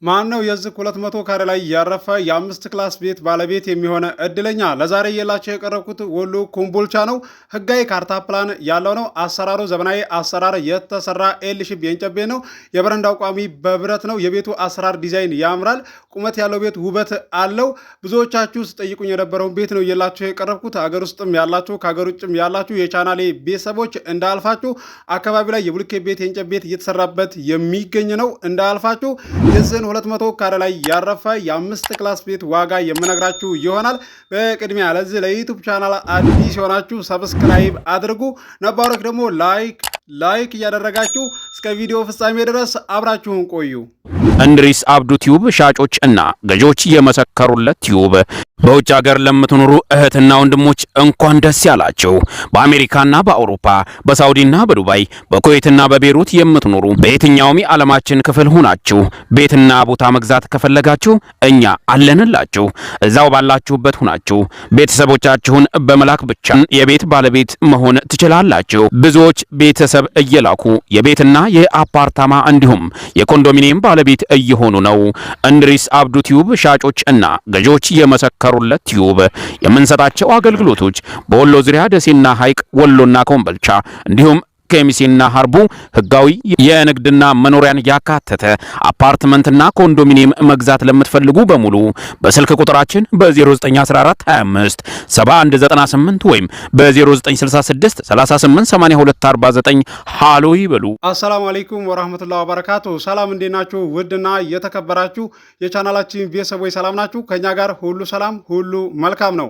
ማነው የዚህ 200 ካሬ ላይ ያረፈ የአምስት ክላስ ቤት ባለቤት የሚሆነ እድለኛ? ለዛሬ የላቸው የቀረብኩት ወሎ ኮምቦልቻ ነው። ህጋዊ ካርታ ፕላን ያለው ነው። አሰራሩ ዘመናዊ አሰራር የተሰራ ኤል ሼፕ የእንጨት ቤት ነው። የበረንዳው ቋሚ በብረት ነው። የቤቱ አሰራር ዲዛይን ያምራል። ቁመት ያለው ቤት ውበት አለው። ብዙዎቻችሁ ስጠይቁኝ የነበረውን ቤት ነው የላቸው የቀረብኩት። ሀገር ውስጥም ያላችሁ ከሀገር ውጭም ያላችሁ የቻናሌ ቤተሰቦች እንዳልፋችሁ አካባቢ ላይ የብሎኬት ቤት የእንጨት ቤት እየተሰራበት የሚገኝ ነው። እንዳልፋችሁ የዝን 200 ካሬ ላይ ያረፈ የአምስት ክላስ ቤት ዋጋ የምነግራችሁ ይሆናል። በቅድሚያ ለዚህ ለዩቲዩብ ቻናል አዲስ የሆናችሁ ሰብስክራይብ አድርጉ። ነባሮች ደግሞ ላይክ እያደረጋችሁ እስከ ቪዲዮ ፍጻሜ ድረስ አብራችሁን ቆዩ። እንድሪስ አብዱ ቲዩብ ሻጮች እና ገዢዎች የመሰከሩለት ቲዩብ። በውጭ ሀገር ለምትኖሩ እህትና ወንድሞች እንኳን ደስ ያላችሁ። በአሜሪካና በአውሮፓ በሳውዲና በዱባይ በኩዌትና በቤሩት የምትኖሩ በየትኛውም የዓለማችን ክፍል ሆናችሁ ቤትና ቦታ መግዛት ከፈለጋችሁ እኛ አለንላችሁ። እዛው ባላችሁበት ሆናችሁ ቤተሰቦቻችሁን በመላክ ብቻ የቤት ባለቤት መሆን ትችላላችሁ። ብዙዎች ቤተሰብ እየላኩ የቤትና የአፓርታማ እንዲሁም የኮንዶሚኒየም ባለቤት እየሆኑ ነው። እንድሪስ አብዱ ቲዩብ ሻጮች እና ገዢዎች የመሰከሩለት ቲዩብ የምንሰጣቸው አገልግሎቶች በወሎ ዙሪያ ደሴና ሐይቅ፣ ወሎና ኮምቦልቻ እንዲሁም ከሚሴና ሀርቡ ህጋዊ የንግድና መኖሪያን ያካተተ አፓርትመንትና ኮንዶሚኒየም መግዛት ለምትፈልጉ በሙሉ በስልክ ቁጥራችን በ0914 25 7198 ወይም በ0966 388249 ሃሎ ይበሉ። አሰላሙ አለይኩም ወራህመቱላሂ ወበረካቱ። ሰላም እንዴት ናችሁ? ውድና የተከበራችሁ የቻናላችን ቤተሰቦች ሰላም ናችሁ? ከኛ ጋር ሁሉ ሰላም ሁሉ መልካም ነው።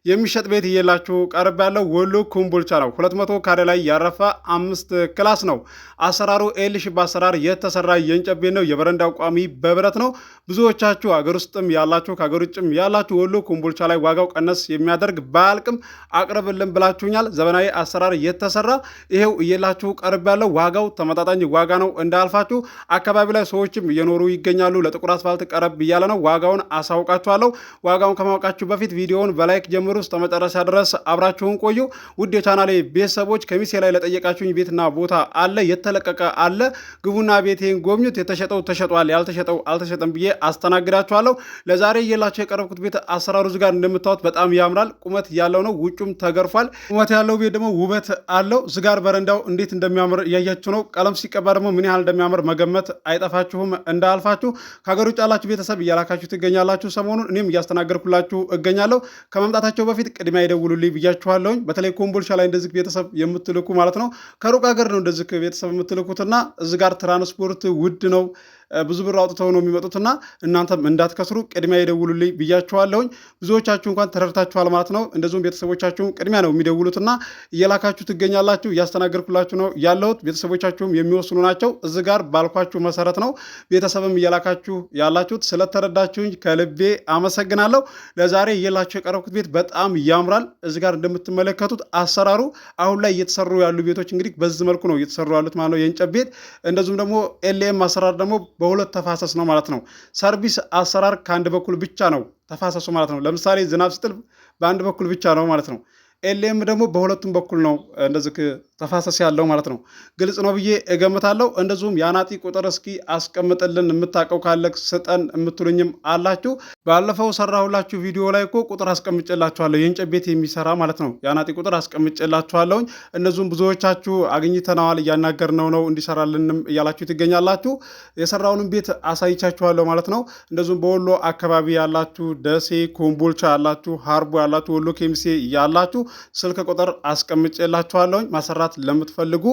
የሚሸጥ ቤት እየላችሁ ቀርብ ያለው ወሎ ኮምቦልቻ ነው። 200 ካሬ ላይ ያረፈ 5 ክላስ ነው። አሰራሩ ኤል ሼፕ አሰራር የተሰራ የእንጨት ቤት ነው። የበረንዳው ቋሚ በብረት ነው። ብዙዎቻችሁ ሀገር ውስጥም ያላችሁ ከሀገር ውጭም ያላችሁ ወሎ ኮምቦልቻ ላይ ዋጋው ቀነስ የሚያደርግ ባያልቅም አቅርብልን ብላችሁኛል። ዘመናዊ አሰራር የተሰራ ይሄው እየላችሁ ቀርብ ያለው ዋጋው ተመጣጣኝ ዋጋ ነው። እንዳልፋችሁ አካባቢ ላይ ሰዎችም እየኖሩ ይገኛሉ። ለጥቁር አስፋልት ቀረብ እያለ ነው። ዋጋውን አሳውቃችኋለሁ። ዋጋውን ከማውቃችሁ በፊት ቪዲዮውን በላይክ ጀምሩ እስከ መጨረሻ ድረስ አብራችሁን ቆዩ። ውድ የቻናሌ ቤተሰቦች ከሚሴ ላይ ለጠየቃችሁኝ ቤትና ቦታ አለ፣ የተለቀቀ አለ። ግቡና ቤቴን ጎብኙት። የተሸጠው ተሸጧል፣ ያልተሸጠው አልተሸጠም ብዬ አስተናግዳችኋለሁ። ለዛሬ እየላችሁ የቀረብኩት ቤት አሰራሩ እዚህ ጋር እንደምታዩት በጣም ያምራል። ቁመት ያለው ነው። ውጩም ተገርፏል። ቁመት ያለው ቤት ደግሞ ውበት አለው። እዚህ ጋር በረንዳው እንዴት እንደሚያምር እያያችሁ ነው። ቀለም ሲቀባ ደግሞ ምን ያህል እንደሚያምር መገመት አይጠፋችሁም። እንዳልፋችሁ ከሀገር ውጭ ያላችሁ ቤተሰብ እያላካችሁ ትገኛላችሁ። ሰሞኑን እኔም እያስተናገድኩላችሁ እገኛለሁ። ከመምጣታቸው በፊት ቅድሚያ ይደውሉልኝ ብያችኋለሁኝ። በተለይ ኮምቦልቻ ላይ እንደዚህ ቤተሰብ የምትልኩ ማለት ነው። ከሩቅ ሀገር ነው እንደዚህ ቤተሰብ የምትልኩትና እዚህ ጋር ትራንስፖርት ውድ ነው። ብዙ ብር አውጥተው ነው የሚመጡትና እናንተም እንዳትከስሩ ቅድሚያ ይደውሉልኝ ብያችኋለሁኝ። ብዙዎቻችሁ እንኳን ተረድታችኋል ማለት ነው። እንደዚሁም ቤተሰቦቻችሁም ቅድሚያ ነው የሚደውሉትና እየላካችሁ ትገኛላችሁ። እያስተናገድኩላችሁ ነው ያለሁት። ቤተሰቦቻችሁም የሚወስኑ ናቸው። እዚህ ጋር ባልኳችሁ መሰረት ነው ቤተሰብም እየላካችሁ ያላችሁት። ስለተረዳችሁኝ ከልቤ አመሰግናለሁ። ለዛሬ እየላችሁ የቀረብኩት ቤት በጣም ያምራል። እዚህ ጋር እንደምትመለከቱት አሰራሩ አሁን ላይ እየተሰሩ ያሉ ቤቶች እንግዲህ በዚህ መልኩ ነው እየተሰሩ ያሉት ማለት ነው። የእንጨት ቤት እንደዚሁም ደግሞ ኤልኤም አሰራር ደግሞ በሁለት ተፋሰስ ነው ማለት ነው። ሰርቪስ አሰራር ከአንድ በኩል ብቻ ነው ተፋሰሱ ማለት ነው። ለምሳሌ ዝናብ ሲጥል በአንድ በኩል ብቻ ነው ማለት ነው። ኤልኤም ደግሞ በሁለቱም በኩል ነው እንደዚህ ተፋሰስ ያለው ማለት ነው። ግልጽ ነው ብዬ እገምታለሁ። እንደዚሁም የአናጢ ቁጥር እስኪ አስቀምጥልን የምታውቀው ካለ ስጠን የምትሉኝም አላችሁ። ባለፈው ሰራሁላችሁ ቪዲዮ ላይ እኮ ቁጥር አስቀምጬላችኋለሁ፣ የእንጨት ቤት የሚሰራ ማለት ነው። የአናጢ ቁጥር አስቀምጬላችኋለሁኝ። እነዚሁም ብዙዎቻችሁ አግኝተነዋል፣ እያናገርነው ነው እንዲሰራልንም እያላችሁ ትገኛላችሁ። የሰራውንም ቤት አሳይቻችኋለሁ ማለት ነው። እንደዚሁም በወሎ አካባቢ ያላችሁ፣ ደሴ ኮምቦልቻ ያላችሁ፣ ሀርቦ ያላችሁ፣ ወሎ ኬሚሴ ያላችሁ ስልክ ቁጥር አስቀምጬላችኋለሁኝ። ማሰራት ለምትፈልጉ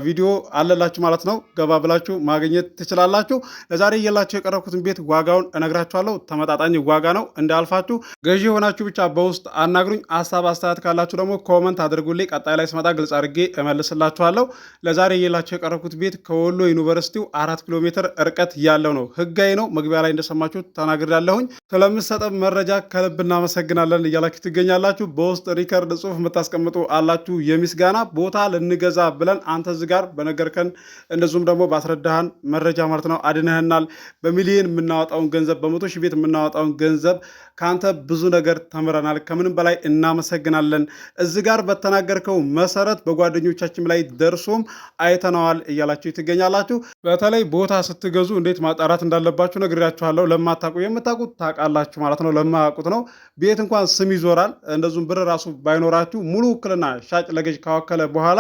ቪዲዮ አለላችሁ ማለት ነው። ገባ ብላችሁ ማግኘት ትችላላችሁ። ለዛሬ እየላችሁ የቀረብኩትን ቤት ዋጋውን እነግራችኋለሁ። ተመጣጣኝ ዋጋ ነው። እንዳልፋችሁ ገዢ የሆናችሁ ብቻ በውስጥ አናግሩኝ። ሀሳብ አስተያየት ካላችሁ ደግሞ ኮመንት አድርጉልኝ። ቀጣይ ላይ ስመጣ ግልጽ አድርጌ እመልስላችኋለሁ። ለዛሬ እየላችሁ የቀረብኩት ቤት ከወሎ ዩኒቨርሲቲው 4 ኪሎ ሜትር ርቀት ያለው ነው። ህጋዊ ነው። መግቢያ ላይ እንደሰማችሁ ተናግሬያለሁኝ። ስለምትሰጠው መረጃ ከልብ እናመሰግናለን እያላችሁ ትገኛላችሁ። በውስጥ ሪከርድ ጽሁፍ የምታስቀምጡ አላችሁ። የምስጋና ቦታ ልንገዛ ብለን አንተ እዚህ ጋር በነገርከን እንደዚሁም ደግሞ ባስረዳህን መረጃ ማለት ነው አድነህናል። በሚሊዮን የምናወጣውን ገንዘብ በመቶ ሺህ ቤት የምናወጣውን ገንዘብ ከአንተ ብዙ ነገር ተምረናል። ከምንም በላይ እናመሰግናለን። እዚህ ጋር በተናገርከው መሰረት በጓደኞቻችን ላይ ደርሶም አይተነዋል እያላችሁ ትገኛላችሁ። በተለይ ቦታ ስትገዙ እንዴት ማጣራት እንዳለባችሁ ነግሬያችኋለሁ። ለማታውቁ የምታውቁት ታውቃላችሁ ማለት ነው። ለማያውቁት ነው። ቤት እንኳን ስም ይዞራል። እንደዚሁም ብር ራሱ ባይኖራችሁ ሙሉ ውክልና ሻጭ ለገዥ ካወከለ በኋላ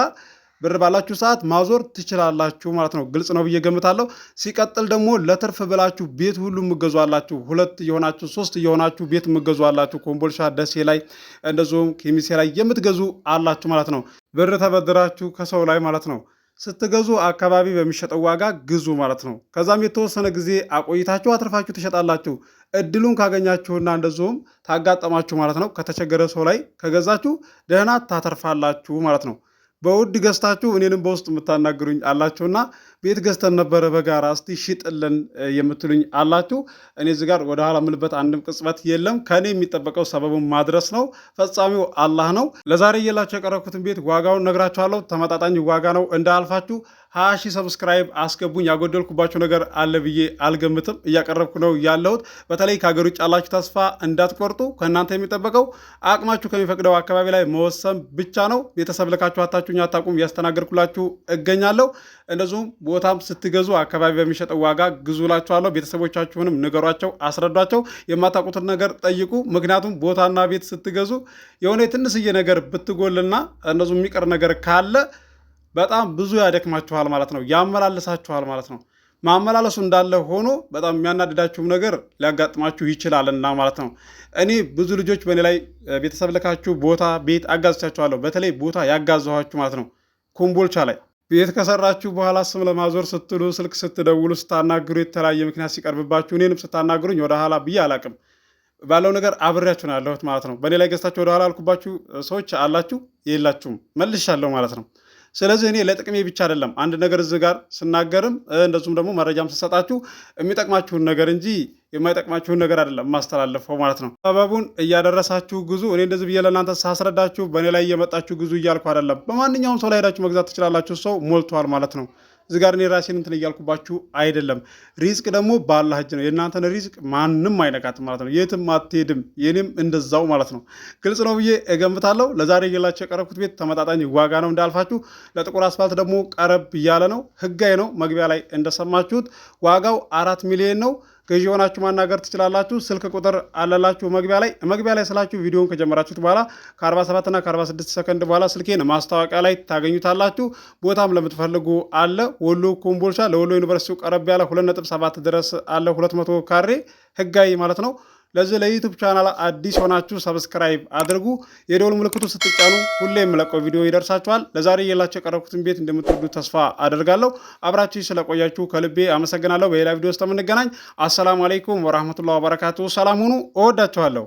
ብር ባላችሁ ሰዓት ማዞር ትችላላችሁ ማለት ነው። ግልጽ ነው ብዬ ገምታለሁ። ሲቀጥል ደግሞ ለትርፍ ብላችሁ ቤት ሁሉ ምገዙ አላችሁ። 2 እየሆናችሁ 3 እየሆናችሁ ቤት ምገዙ አላችሁ። ኮምቦልቻ፣ ደሴ ላይ እንደዚሁም ኬሚሴ ላይ የምትገዙ አላችሁ ማለት ነው። ብር ተበድራችሁ ከሰው ላይ ማለት ነው። ስትገዙ አካባቢ በሚሸጠው ዋጋ ግዙ ማለት ነው። ከዛም የተወሰነ ጊዜ አቆይታችሁ አትርፋችሁ ትሸጣላችሁ። እድሉን ካገኛችሁና እንደዚሁም ታጋጠማችሁ ማለት ነው። ከተቸገረ ሰው ላይ ከገዛችሁ ደህና ታተርፋላችሁ ማለት ነው። በውድ ገዝታችሁ እኔንም በውስጥ የምታናግሩኝ አላችሁና ቤት ገዝተን ነበረ በጋራ እስቲ ሽጥልን የምትሉኝ አላችሁ። እኔ እዚህ ጋር ወደ ኋላ ምልበት አንድም ቅጽበት የለም። ከእኔ የሚጠበቀው ሰበቡን ማድረስ ነው። ፈጻሚው አላህ ነው። ለዛሬ እየላችሁ የቀረብኩትን ቤት ዋጋውን ነግራችኋለሁ። ተመጣጣኝ ዋጋ ነው። እንዳልፋችሁ 20 ሺህ ሰብስክራይብ አስገቡኝ። ያጎደልኩባችሁ ነገር አለ ብዬ አልገምትም። እያቀረብኩ ነው ያለሁት። በተለይ ከሀገር ውጭ ያላችሁ ተስፋ እንዳትቆርጡ። ከእናንተ የሚጠበቀው አቅማችሁ ከሚፈቅደው አካባቢ ላይ መወሰን ብቻ ነው። ቤተሰብ ልካችሁ አታችሁኝ አታውቁም። እያስተናገድኩላችሁ እገኛለሁ። እንደዚሁም ቦታም ስትገዙ አካባቢ በሚሸጠው ዋጋ ግዙላችኋለሁ። ቤተሰቦቻችሁንም ንገሯቸው፣ አስረዷቸው። የማታውቁትን ነገር ጠይቁ። ምክንያቱም ቦታና ቤት ስትገዙ የሆነ ትንሽዬ ነገር ብትጎልና እንደዚሁ የሚቀር ነገር ካለ በጣም ብዙ ያደክማችኋል ማለት ነው፣ ያመላልሳችኋል ማለት ነው። ማመላለሱ እንዳለ ሆኖ በጣም የሚያናድዳችሁም ነገር ሊያጋጥማችሁ ይችላልና ማለት ነው። እኔ ብዙ ልጆች በእኔ ላይ ቤተሰብ ልካችሁ ቦታ ቤት አጋዝቻችኋለሁ። በተለይ ቦታ ያጋዘኋችሁ ማለት ነው። ኮምቦልቻ ላይ ቤት ከሰራችሁ በኋላ ስም ለማዞር ስትሉ ስልክ ስትደውሉ ስታናግሩ የተለያየ ምክንያት ሲቀርብባችሁ እኔንም ስታናግሩኝ ወደ ኋላ ብዬ አላቅም። ባለው ነገር አብሬያችሁ ነው ያለሁት ማለት ነው። በእኔ ላይ ገዝታችሁ ወደ ኋላ አልኩባችሁ ሰዎች አላችሁ፣ የላችሁም፣ መልሻለሁ ማለት ነው። ስለዚህ እኔ ለጥቅሜ ብቻ አይደለም አንድ ነገር እዚህ ጋር ስናገርም እንደዚሁም ደግሞ መረጃም ስሰጣችሁ የሚጠቅማችሁን ነገር እንጂ የማይጠቅማችሁን ነገር አይደለም ማስተላለፈው ማለት ነው። ሰበቡን እያደረሳችሁ ግዙ። እኔ እንደዚህ ብዬ ለእናንተ ሳስረዳችሁ በእኔ ላይ እየመጣችሁ ግዙ እያልኩ አይደለም። በማንኛውም ሰው ላይ ሄዳችሁ መግዛት ትችላላችሁ። ሰው ሞልቷል ማለት ነው። እዚህ ጋር እኔ ራሴን እንትን እያልኩባችሁ አይደለም። ሪዝቅ ደግሞ በአላህ እጅ ነው። የእናንተን ሪዝቅ ማንም አይነካትም ማለት ነው። የትም አትሄድም። የኔም እንደዛው ማለት ነው። ግልጽ ነው ብዬ እገምታለሁ። ለዛሬ እየላችሁ የቀረብኩት ቤት ተመጣጣኝ ዋጋ ነው እንዳልፋችሁ። ለጥቁር አስፋልት ደግሞ ቀረብ እያለ ነው። ህጋዊ ነው። መግቢያ ላይ እንደሰማችሁት ዋጋው 4 ሚሊዮን ነው። ገዢ የሆናችሁ ማናገር ትችላላችሁ። ስልክ ቁጥር አለላችሁ መግቢያ ላይ ስላችሁ ቪዲዮን ከጀመራችሁት በኋላ ከ47 እና ከ46 ሰከንድ በኋላ ስልኬን ማስታወቂያ ላይ ታገኙታላችሁ። ቦታም ለምትፈልጉ አለ። ወሎ ኮምቦልቻ ለወሎ ዩኒቨርሲቲው ቀረብ ያለ 2.7 ድረስ አለ። 200 ካሬ ህጋዊ ማለት ነው። ለዚህ ለዩቲዩብ ቻናል አዲስ ሆናችሁ ሰብስክራይብ አድርጉ። የደወል ምልክቱ ስትጫኑ ሁሌ የምለቀው ቪዲዮ ይደርሳችኋል። ለዛሬ የላችሁ የቀረብኩትን ቤት እንደምትወዱ ተስፋ አደርጋለሁ። አብራችሁ ስለቆያችሁ ከልቤ አመሰግናለሁ። በሌላ ቪዲዮ ውስጥ የምንገናኝ። አሰላሙ አለይኩም ወራህመቱላሂ ወበረካቱ። ሰላም ሁኑ። እወዳችኋለሁ።